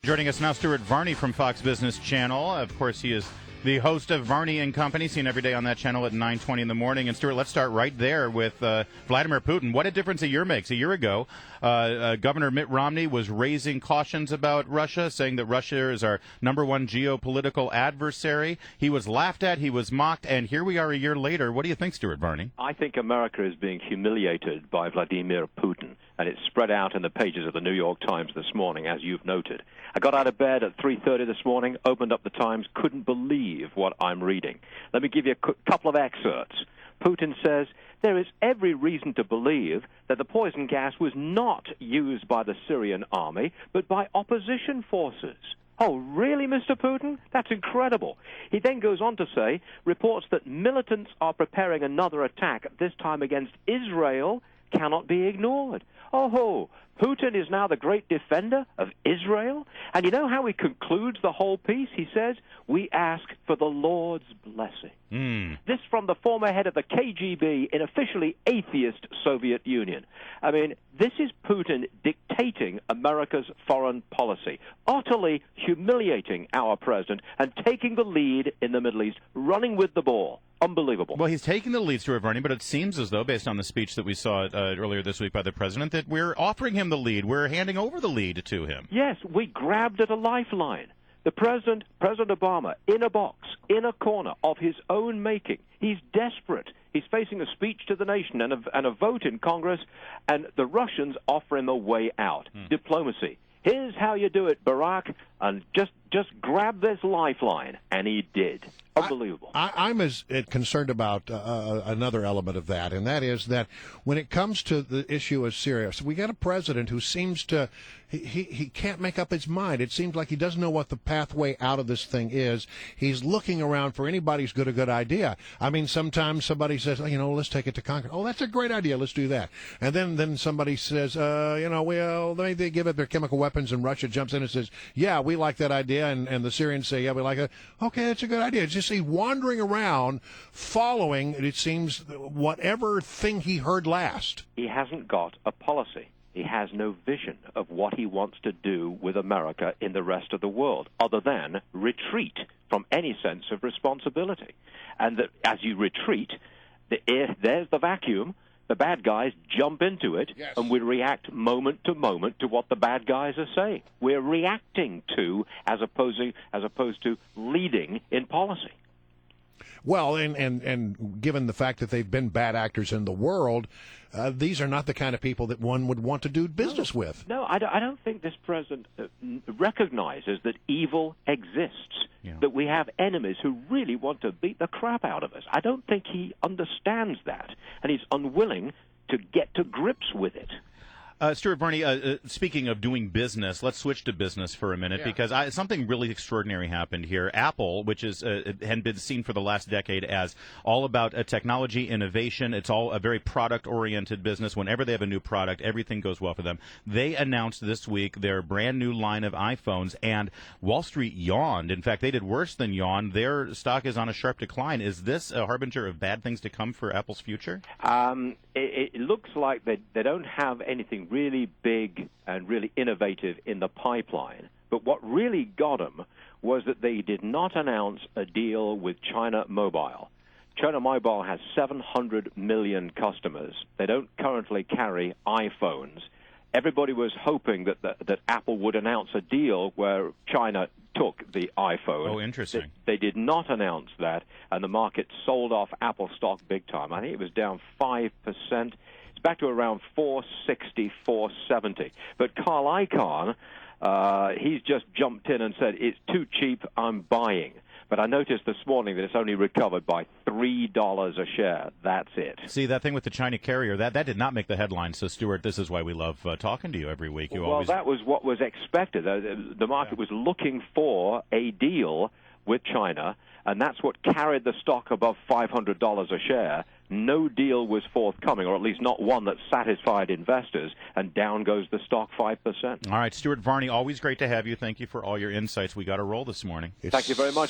Joining us now, Stuart Varney from Fox Business Channel. Of course, he is the host of Varney and Company, seen every day on that channel at 9:20 in the morning. And Stuart, let's start right there with Vladimir Putin. What a difference a year makes. A year ago, Governor Mitt Romney was raising cautions about Russia, saying that Russia is our number one geopolitical adversary. He was laughed at, he was mocked, and here we are a year later. What do you think, Stuart Varney? I think America is being humiliated by Vladimir Putin, and it's spread out in the pages of the New York Times this morning, as you've noted. I got out of bed at 3:30 this morning, opened up the Times, couldn't believe what I'm reading. Let me give you a couple of excerpts. Putin says, there is every reason to believe that the poison gas was not used by the Syrian army, but by opposition forces. Oh, really, Mr. Putin? That's incredible. He then goes on to say, reports that militants are preparing another attack, this time against Israel, cannot be ignored. Oh, Putin is now the great defender of Israel? And you know how he concludes the whole piece? He says, we ask for the Lord's blessing. This from the former head of the KGB in officially atheist Soviet Union. I mean, this is Putin dictating America's foreign policy, utterly humiliating our president and taking the lead in the Middle East, running with the ball. Unbelievable. Well, he's taking the lead, Stuart Varney, but it seems as though, based on the speech that we saw earlier this week by the president, that we're offering him the lead. We're handing over the lead to him. Yes, we grabbed at a lifeline. The President Obama, in a box, in a corner of his own making. He's desperate. He's facing a speech to the nation and a vote in Congress, and the Russians offer him a way out. Diplomacy. Here's how you do it, Barack, and just grab this lifeline. And he did. Unbelievable. I'm as concerned about another element of that, and that is that when it comes to the issue of Syria, so we got a president who seems to, he can't make up his mind. It seems like he doesn't know what the pathway out of this thing is. He's looking around for anybody's a good idea. I mean, sometimes somebody says, let's take it to Congress. Oh, that's a great idea. Let's do that. And then somebody says, well, they give it their chemical weapons, and Russia jumps in and says, yeah, we like that idea. And the Syrians say, yeah, we like it. Okay, that's a good idea. It's just he's wandering around following, it seems, whatever thing he heard last. He hasn't got a policy. He has no vision of what he wants to do with America in the rest of the world, other than retreat from any sense of responsibility. And that as you retreat, there's the vacuum. The bad guys jump into it, yes. And we react moment to moment to what the bad guys are saying. We're reacting to as opposed to leading in policy. Well, and given the fact that they've been bad actors in the world, these are not the kind of people that one would want to do business with. No, I don't think this president recognizes that evil exists, that we have enemies who really want to beat the crap out of us. I don't think he understands that, and he's unwilling to get to grips with it. Stuart Varney, speaking of doing business, let's switch to business for a minute, because something really extraordinary happened here. Apple, which had been seen for the last decade as all about technology, innovation, it's all a very product-oriented business. Whenever they have a new product, everything goes well for them. They announced this week their brand-new line of iPhones, and Wall Street yawned. In fact, they did worse than yawn. Their stock is on a sharp decline. Is this a harbinger of bad things to come for Apple's future? It looks like they don't have anything really big and really innovative in the pipeline. But what really got them was that they did not announce a deal with China Mobile. China Mobile has 700 million customers. They don't currently carry iPhones. Everybody was hoping that Apple would announce a deal where China took the iPhone. Oh, interesting. They did not announce that, and the market sold off Apple stock big time. I think it was down 5%. It's back to around 460, 470. But Carl Icahn, he's just jumped in and said, it's too cheap, I'm buying. But I noticed this morning that it's only recovered by $3 a share. That's it. See, that thing with the China carrier, that did not make the headlines. So, Stuart, this is why we love talking to you every week. That was what was expected. The market was looking for a deal with China, and that's what carried the stock above $500 a share. No deal was forthcoming, or at least not one that satisfied investors, and down goes the stock 5%. All right, Stuart Varney, always great to have you. Thank you for all your insights. We got a roll this morning. Thank you very much.